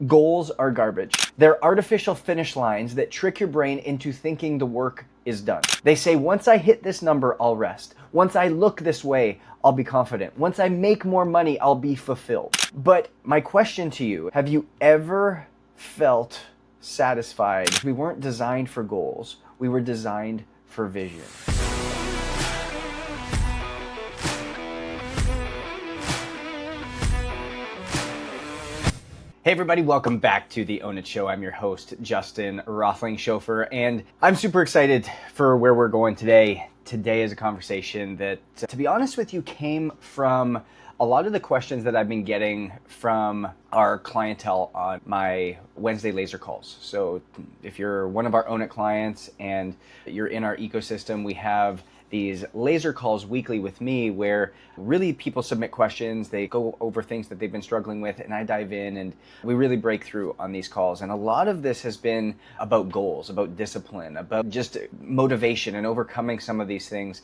Goals are garbage. They're artificial finish lines that trick your brain into thinking the work is done. They say, once I hit this number, I'll rest. Once I look this way, I'll be confident. Once I make more money, I'll be fulfilled. But my question to you, have you ever felt satisfied? We weren't designed for goals. We were designed for vision. Hey everybody, welcome back to the Own It Show. I'm your host, Justin Roethlingshoefer, and I'm super excited for where we're going today. Today is a conversation that, to be honest with you, came from a lot of the questions that I've been getting from our clientele on my Wednesday laser calls. So if you're one of our Own It clients and you're in our ecosystem, we have these laser calls weekly with me where really people submit questions, they go over things that they've been struggling with, and I dive in and we really break through on these calls. And a lot of this has been about goals, about discipline, about just motivation and overcoming some of these things.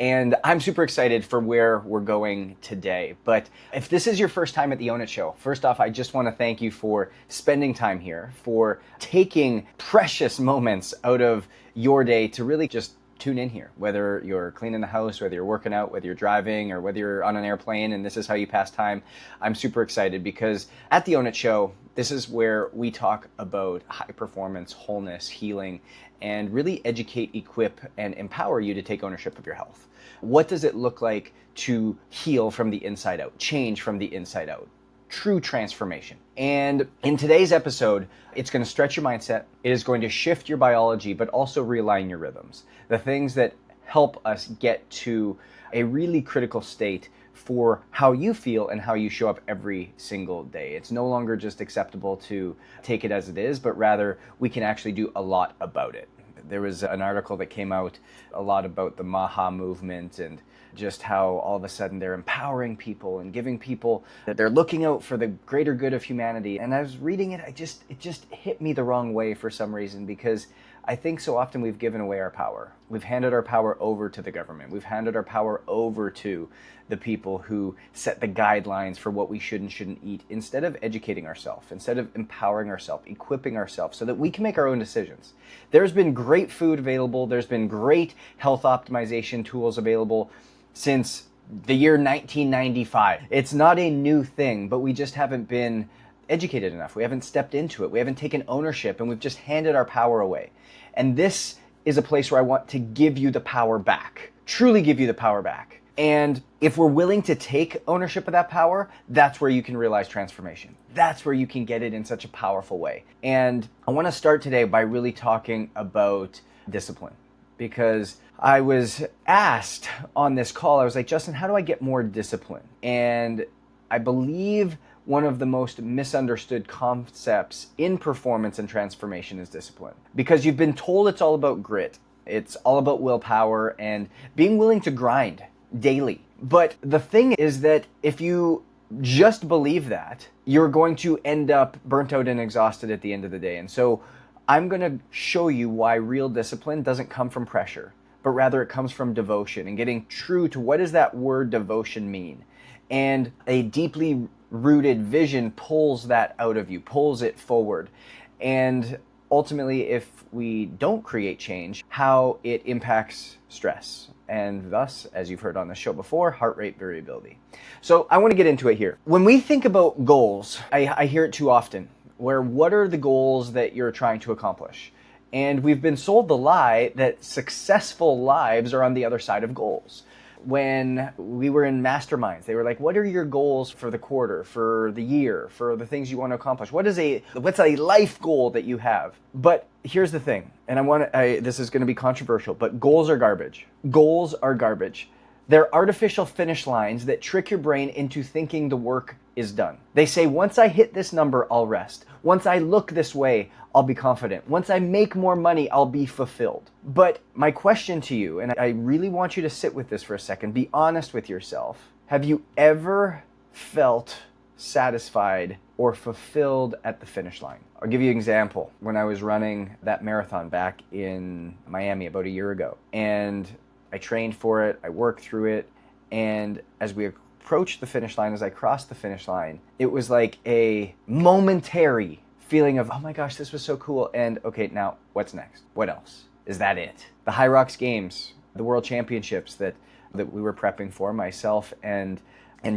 And I'm super excited for where we're going today. But if this is your first time at the Own It Show, first off, I just want to thank you for spending time here, for taking precious moments out of your day to really just tune in here, whether you're cleaning the house, whether you're working out, whether you're driving, or whether you're on an airplane and this is how you pass time. I'm super excited because at the Own It Show, this is where we talk about high performance, wholeness, healing, and really educate, equip, and empower you to take ownership of your health. What does it look like to heal from the inside out, change from the inside out? True transformation. And in today's episode, it's going to stretch your mindset. It is going to shift your biology, but also realign your rhythms. The things that help us get to a really critical state for how you feel and how you show up every single day. It's no longer just acceptable to take it as it is, but rather we can actually do a lot about it. There was an article that came out a lot about the Maha movement and just how all of a sudden they're empowering people and giving people that they're looking out for the greater good of humanity. And I was reading it, it just hit me the wrong way for some reason, because I think so often we've given away our power. We've handed our power over to the government. We've handed our power over to the people who set the guidelines for what we should and shouldn't eat, instead of educating ourselves, instead of empowering ourselves, equipping ourselves so that we can make our own decisions. There's been great food available. There's been great health optimization tools available since the year 1995. It's not a new thing, but we just haven't been educated enough. We haven't stepped into it. We haven't taken ownership, and we've just handed our power away. And this is a place where I want to give you the power back, truly give you the power back. And if we're willing to take ownership of that power, that's where you can realize transformation. That's where you can get it in such a powerful way. And I want to start today by really talking about discipline, because I was asked on this call, I was like, Justin, how do I get more discipline? And I believe one of the most misunderstood concepts in performance and transformation is discipline. Because you've been told it's all about grit. It's all about willpower and being willing to grind daily. But the thing is that if you just believe that, you're going to end up burnt out and exhausted at the end of the day. And so I'm going to show you why real discipline doesn't come from pressure, but rather it comes from devotion and getting true to what does that word devotion mean. And a deeply rooted vision pulls that out of you, pulls it forward. And ultimately, if we don't create change, how it impacts stress, and thus, as you've heard on the show before, heart rate variability. So I want to get into it here. When we think about goals, I hear it too often, where what are the goals that you're trying to accomplish? And we've been sold the lie that successful lives are on the other side of goals. When we were in masterminds, they were like, what are your goals for the quarter, for the year, for the things you want to accomplish? What's a life goal that you have? But here's the thing, and this is going to be controversial, but goals are garbage. Goals are garbage. They're artificial finish lines that trick your brain into thinking the work is done. They say, once I hit this number, I'll rest. Once I look this way, I'll be confident. Once I make more money, I'll be fulfilled. But my question to you, and I really want you to sit with this for a second, be honest with yourself. Have you ever felt satisfied or fulfilled at the finish line? I'll give you an example. When I was running that marathon back in Miami about a year ago, and I trained for it, I worked through it, and as we were approached the finish line, as I crossed the finish line, it was like a momentary feeling of, oh my gosh, this was so cool. And okay, now what's next? What else? Is that it? The HYROX Games, the World Championships that we were prepping for, myself and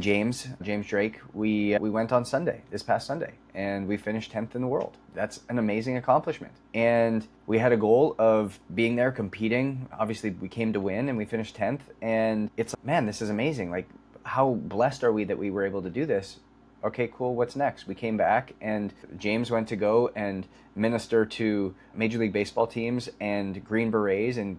James Drake, we went on Sunday, this past Sunday, and we finished 10th in the world. That's an amazing accomplishment. And we had a goal of being there, competing. Obviously, we came to win, and we finished 10th. And it's, man, this is amazing. Like, how blessed are we that we were able to do this? Okay, cool, what's next? We came back, and James went to go and minister to Major League Baseball teams and Green Berets and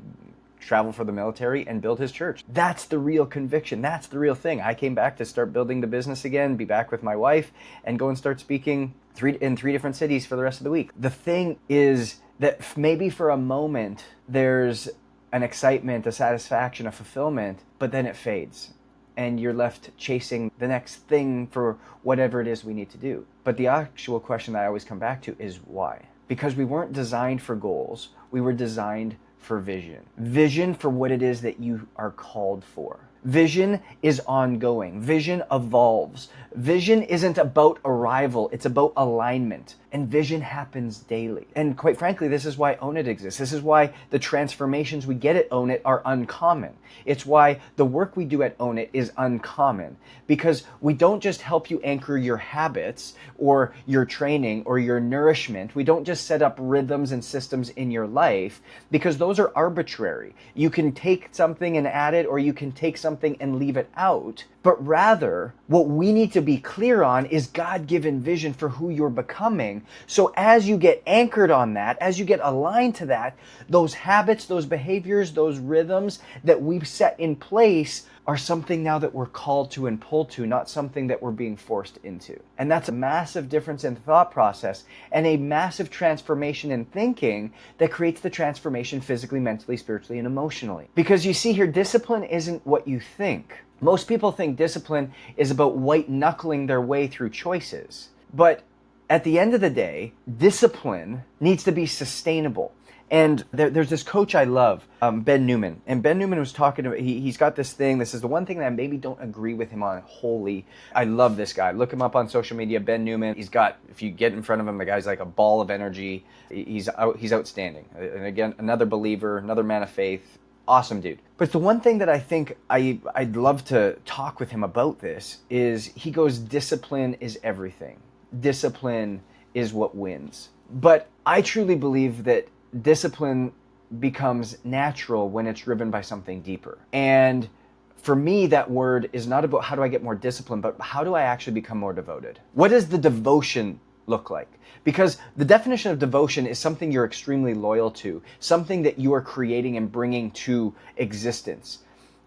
travel for the military and build his church. That's the real conviction. That's the real thing. I came back to start building the business again, be back with my wife, and go and start speaking in three different cities for the rest of the week. The thing is that maybe for a moment there's an excitement, a satisfaction, a fulfillment, but then it fades. And you're left chasing the next thing for whatever it is we need to do. But the actual question that I always come back to is why? Because we weren't designed for goals. We were designed for vision. Vision for what it is that you are called for. Vision is ongoing. Vision evolves. Vision isn't about arrival. It's about alignment. And vision happens daily. And quite frankly, this is why Own It exists. This is why the transformations we get at Own It are uncommon. It's why the work we do at Own It is uncommon. Because we don't just help you anchor your habits or your training or your nourishment. We don't just set up rhythms and systems in your life, because those are arbitrary. You can take something and add it, or you can take something and leave it out. But rather, what we need to be clear on is God-given vision for who you're becoming. So as you get anchored on that, as you get aligned to that, those habits, those behaviors, those rhythms that we've set in place are something now that we're called to and pulled to, not something that we're being forced into. And that's a massive difference in thought process and a massive transformation in thinking that creates the transformation physically, mentally, spiritually, and emotionally. Because you see here, discipline isn't what you think. Most people think discipline is about white-knuckling their way through choices. But at the end of the day, discipline needs to be sustainable. And there's this coach I love, Ben Newman. And Ben Newman was talking to, he's got this thing. This is the one thing that I maybe don't agree with him on wholly. I love this guy. Look him up on social media, Ben Newman. He's got, if you get in front of him, the guy's like a ball of energy. He's outstanding. And again, another believer, another man of faith. Awesome dude. But the one thing that I think I'd love to talk with him about this is, he goes, discipline is everything. Discipline is what wins. But I truly believe that discipline becomes natural when it's driven by something deeper. And for me, that word is not about how do I get more discipline, but how do I actually become more devoted? What does the devotion look like? Because the definition of devotion is something you're extremely loyal to, something that you are creating and bringing to existence.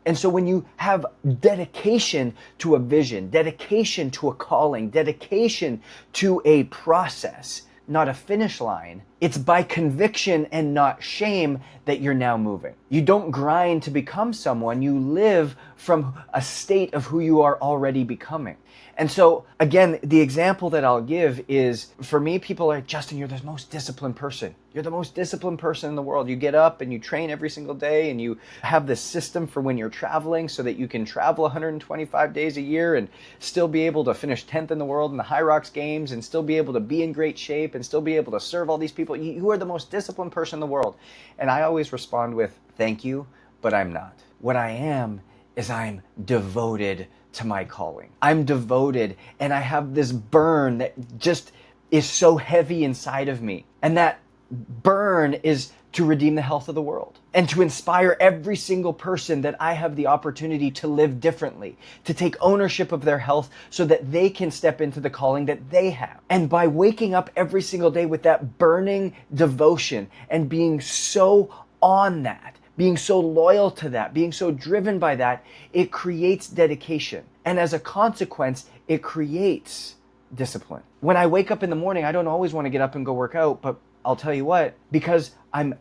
And so when you have dedication to a vision, dedication to a calling, dedication to a process, not a finish line, it's by conviction and not shame that you're now moving. You don't grind to become someone, you live from a state of who you are already becoming. And so, again, the example that I'll give is, for me, people are like, Justin, you're the most disciplined person. You're the most disciplined person in the world. You get up and you train every single day, and you have this system for when you're traveling so that you can travel 125 days a year and still be able to finish 10th in the world in the HYROX Games and still be able to be in great shape and still be able to serve all these people. You are the most disciplined person in the world. And I always respond with, thank you, but I'm not. What I am is I'm devoted to my calling. I'm devoted, and I have this burn that just is so heavy inside of me. And that burn is to redeem the health of the world and to inspire every single person that I have the opportunity to live differently, to take ownership of their health so that they can step into the calling that they have. And by waking up every single day with that burning devotion and being so on that, being so loyal to that, being so driven by that, it creates dedication. And as a consequence, it creates discipline. When I wake up in the morning, I don't always want to get up and go work out, but I'll tell you what, because I'm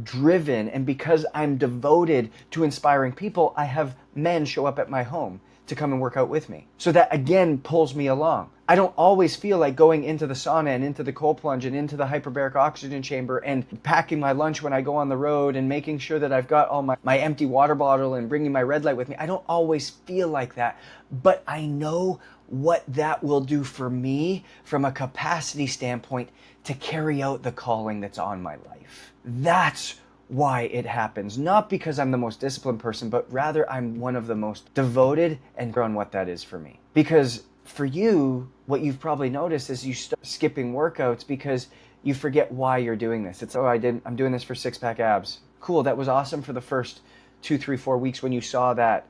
driven and because I'm devoted to inspiring people, I have men show up at my home to come and work out with me. So that again pulls me along. I don't always feel like going into the sauna and into the cold plunge and into the hyperbaric oxygen chamber and packing my lunch when I go on the road and making sure that I've got all my empty water bottle and bringing my red light with me. I don't always feel like that, but I know what that will do for me from a capacity standpoint to carry out the calling that's on my life. That's why it happens. Not because I'm the most disciplined person, but rather I'm one of the most devoted and on what that is for me. Because for you, what you've probably noticed is you start skipping workouts because you forget why you're doing this. It's, I'm doing this for six-pack abs. Cool, that was awesome for the first 2, 3, 4 weeks when you saw that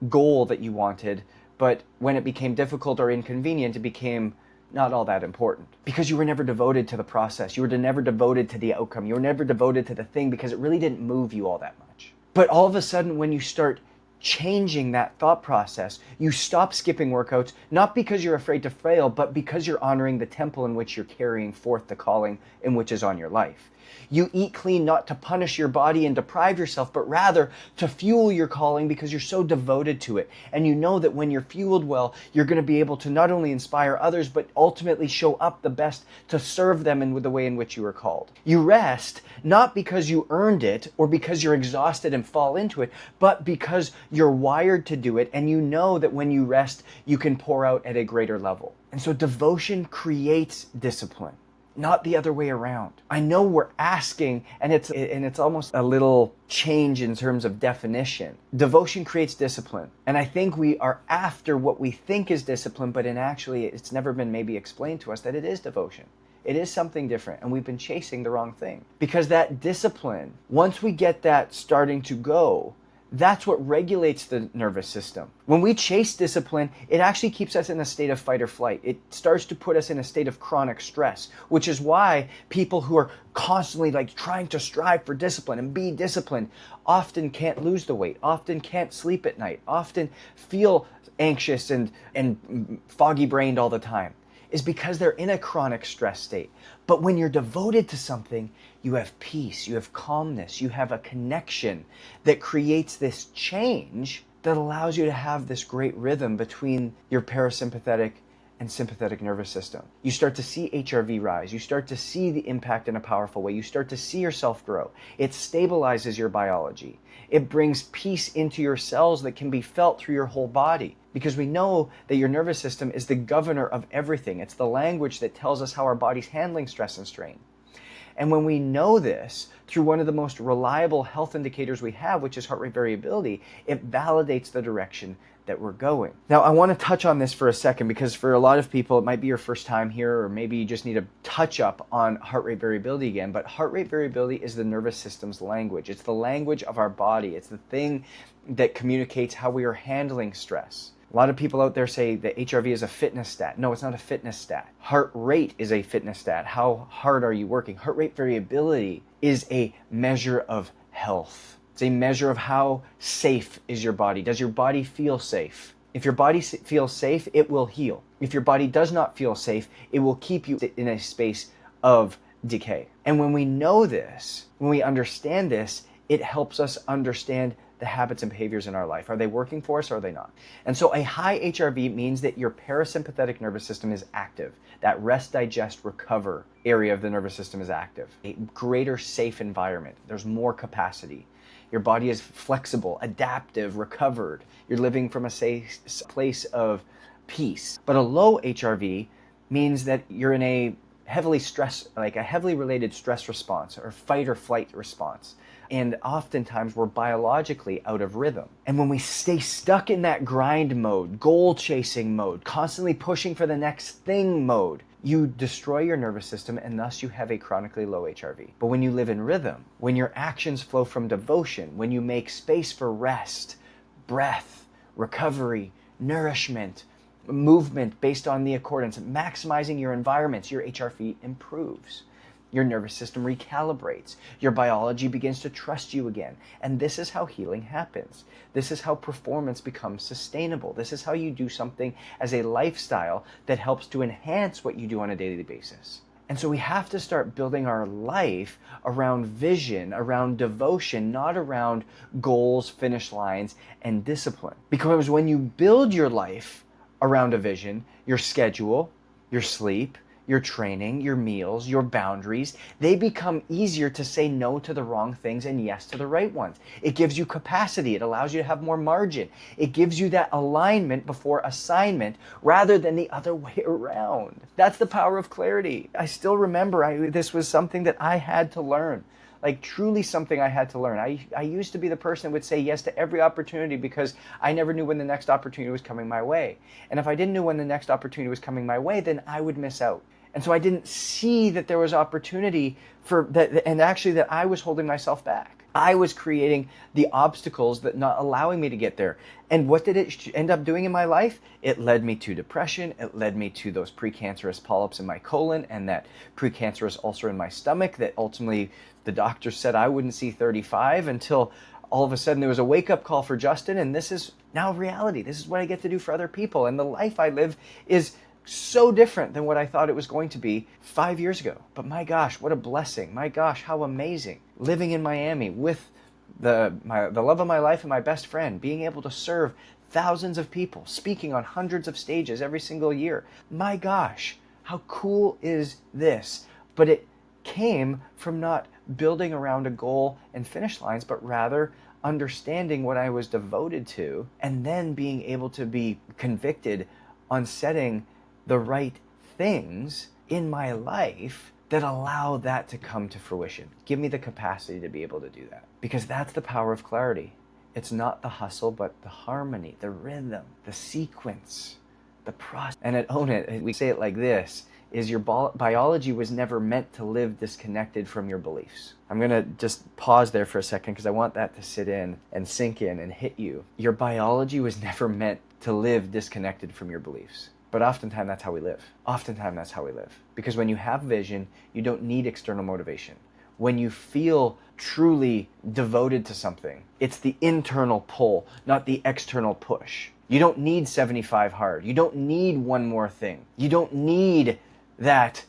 goal that you wanted, but when it became difficult or inconvenient, it became not all that important because you were never devoted to the process. You were never devoted to the outcome. You were never devoted to the thing because it really didn't move you all that much. But all of a sudden, when you start changing that thought process, you stop skipping workouts, not because you're afraid to fail, but because you're honoring the temple in which you're carrying forth the calling in which is on your life. You eat clean not to punish your body and deprive yourself, but rather to fuel your calling because you're so devoted to it. And you know that when you're fueled well, you're going to be able to not only inspire others, but ultimately show up the best to serve them in the way in which you were called. You rest not because you earned it or because you're exhausted and fall into it, but because you're wired to do it. And you know that when you rest, you can pour out at a greater level. And so devotion creates discipline, not the other way around. I know we're asking, and it's almost a little change in terms of definition. Devotion creates discipline. And I think we are after what we think is discipline, but actually it's never been maybe explained to us that it is devotion. It is something different, and we've been chasing the wrong thing. Because that discipline, once we get that starting to go, that's what regulates the nervous system. When we chase discipline, it actually keeps us in a state of fight or flight. It starts to put us in a state of chronic stress, which is why people who are constantly trying to strive for discipline and be disciplined often can't lose the weight, often can't sleep at night, often feel anxious and foggy brained all the time, is because they're in a chronic stress state. But when you're devoted to something, you have peace, you have calmness, you have a connection that creates this change that allows you to have this great rhythm between your parasympathetic and sympathetic nervous system. You start to see HRV rise. You start to see the impact in a powerful way. You start to see yourself grow. It stabilizes your biology. It brings peace into your cells that can be felt through your whole body. Because we know that your nervous system is the governor of everything. It's the language that tells us how our body's handling stress and strain. And when we know this through one of the most reliable health indicators we have, which is heart rate variability, it validates the direction that we're going. Now, I want to touch on this for a second because for a lot of people, it might be your first time here, or maybe you just need a touch up on heart rate variability again. But heart rate variability is the nervous system's language. It's the language of our body. It's the thing that communicates how we are handling stress. A lot of people out there say that HRV is a fitness stat. No, it's not a fitness stat. Heart rate is a fitness stat. How hard are you working? Heart rate variability is a measure of health. It's a measure of how safe is your body. Does your body feel safe? If your body feels safe, it will heal. If your body does not feel safe, it will keep you in a space of decay. And when we know this, when we understand this, it helps us understand the habits and behaviors in our life. Are they working for us or are they not? And so a high HRV means that your parasympathetic nervous system is active. That rest, digest, recover area of the nervous system is active. A greater safe environment. There's more capacity. Your body is flexible, adaptive, recovered. You're living from a safe place of peace. But a low HRV means that you're in a heavily related stress response or fight or flight response. And oftentimes we're biologically out of rhythm. And when we stay stuck in that grind mode, goal chasing mode, constantly pushing for the next thing mode, you destroy your nervous system and thus you have a chronically low HRV. But when you live in rhythm, when your actions flow from devotion, when you make space for rest, breath, recovery, nourishment, movement based on the accordance, maximizing your environments, your HRV improves. Your nervous system recalibrates. Your biology begins to trust you again. And this is how healing happens. This is how performance becomes sustainable. This is how you do something as a lifestyle that helps to enhance what you do on a daily basis. And so we have to start building our life around vision, around devotion, not around goals, finish lines, and discipline. Because when you build your life around a vision, your schedule, your sleep, your training, your meals, your boundaries, they become easier to say no to the wrong things and yes to the right ones. It gives you capacity. It allows you to have more margin. It gives you that alignment before assignment rather than the other way around. That's the power of clarity. I still remember this was something that I had to learn. Like truly something I had to learn. I used to be the person that would say yes to every opportunity because I never knew when the next opportunity was coming my way. And if I didn't know when the next opportunity was coming my way, then I would miss out. And so I didn't see that there was opportunity for that, and actually that I was holding myself back. I was creating the obstacles that not allowing me to get there. And what did it end up doing in my life? It led me to depression. It led me to those precancerous polyps in my colon and that precancerous ulcer in my stomach that ultimately the doctor said I wouldn't see 35 until all of a sudden there was a wake-up call for Justin, and this is now reality. This is what I get to do for other people. And the life I live is so different than what I thought it was going to be 5 years ago. But my gosh, what a blessing. My gosh, how amazing. Living in Miami with the love of my life and my best friend, being able to serve thousands of people, speaking on hundreds of stages every single year. My gosh, how cool is this? But it came from not building around a goal and finish lines, but rather understanding what I was devoted to and then being able to be convicted on setting the right things in my life that allow that to come to fruition. Give me the capacity to be able to do that. Because that's the power of clarity. It's not the hustle, but the harmony, the rhythm, the sequence, the process. And at Own It, we say it like this, is your biology was never meant to live disconnected from your beliefs. I'm going to just pause there for a second because I want that to sit in and sink in and hit you. Your biology was never meant to live disconnected from your beliefs. But oftentimes that's how we live. Oftentimes that's how we live. Because when you have vision, you don't need external motivation. When you feel truly devoted to something, it's the internal pull, not the external push. You don't need 75 hard. You don't need one more thing. You don't need that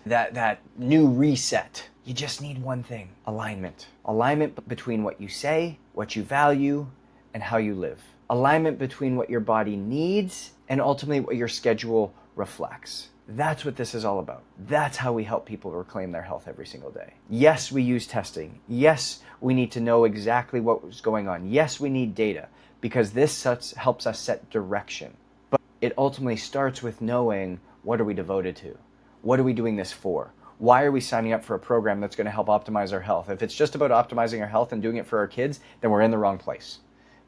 new reset. You just need one thing, alignment. Alignment between what you say, what you value, and how you live. Alignment between what your body needs and ultimately what your schedule reflects. That's what this is all about. That's how we help people reclaim their health every single day. Yes, we use testing. Yes, we need to know exactly what was going on. Yes, we need data because this helps us set direction. But it ultimately starts with knowing, what are we devoted to? What are we doing this for? Why are we signing up for a program that's going to help optimize our health? If it's just about optimizing our health and doing it for our kids, then we're in the wrong place.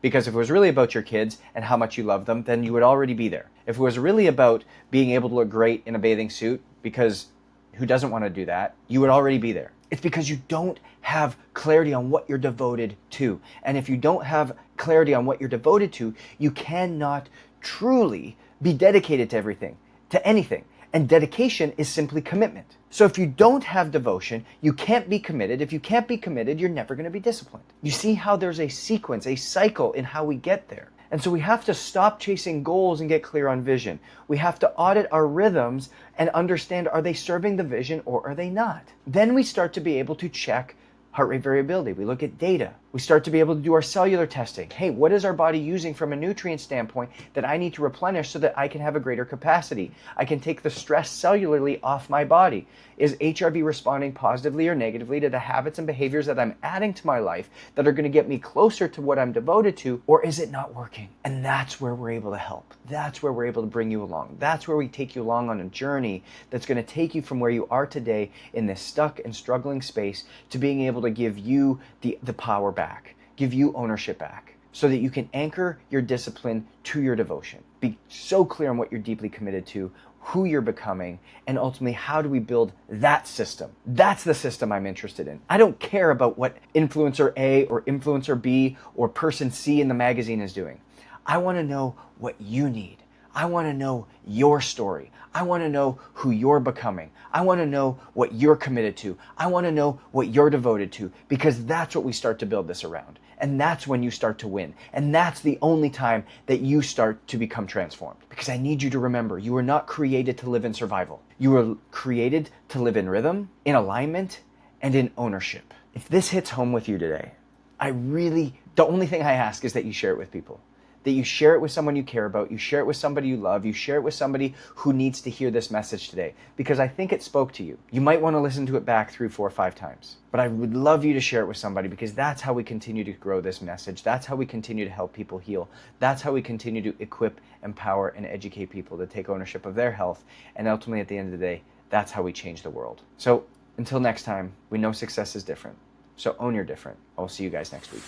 Because if it was really about your kids and how much you love them, then you would already be there. If it was really about being able to look great in a bathing suit, because who doesn't want to do that, you would already be there. It's because you don't have clarity on what you're devoted to. And if you don't have clarity on what you're devoted to, you cannot truly be dedicated to everything, to anything. And dedication is simply commitment. So if you don't have devotion, you can't be committed. If you can't be committed, you're never going to be disciplined. You see how there's a sequence, a cycle in how we get there. And so we have to stop chasing goals and get clear on vision. We have to audit our rhythms and understand, are they serving the vision or are they not? Then we start to be able to check heart rate variability. We look at data. We start to be able to do our cellular testing. Hey, what is our body using from a nutrient standpoint that I need to replenish so that I can have a greater capacity? I can take the stress cellularly off my body. Is HRV responding positively or negatively to the habits and behaviors that I'm adding to my life that are going to get me closer to what I'm devoted to, or is it not working? And that's where we're able to help. That's where we're able to bring you along. That's where we take you along on a journey that's going to take you from where you are today in this stuck and struggling space to being able to give you the power back, give you ownership back, so that you can anchor your discipline to your devotion. Be so clear on what you're deeply committed to, who you're becoming, and ultimately how do we build that system. That's the system I'm interested in. I don't care about what influencer A or influencer B or person C in the magazine is doing. I want to know what you need. I want to know your story. I want to know who you're becoming. I want to know what you're committed to. I want to know what you're devoted to, because that's what we start to build this around. And that's when you start to win. And that's the only time that you start to become transformed. Because I need you to remember, you were not created to live in survival. You were created to live in rhythm, in alignment, and in ownership. If this hits home with you today, the only thing I ask is that you share it with people. That you share it with someone you care about, you share it with somebody you love, you share it with somebody who needs to hear this message today, because I think it spoke to you. You might want to listen to it back 3, 4, 5 times, but I would love you to share it with somebody, because that's how we continue to grow this message. That's how we continue to help people heal. That's how we continue to equip, empower, and educate people to take ownership of their health. And ultimately, at the end of the day, that's how we change the world. So until next time, we know success is different. So own your different. I'll see you guys next week.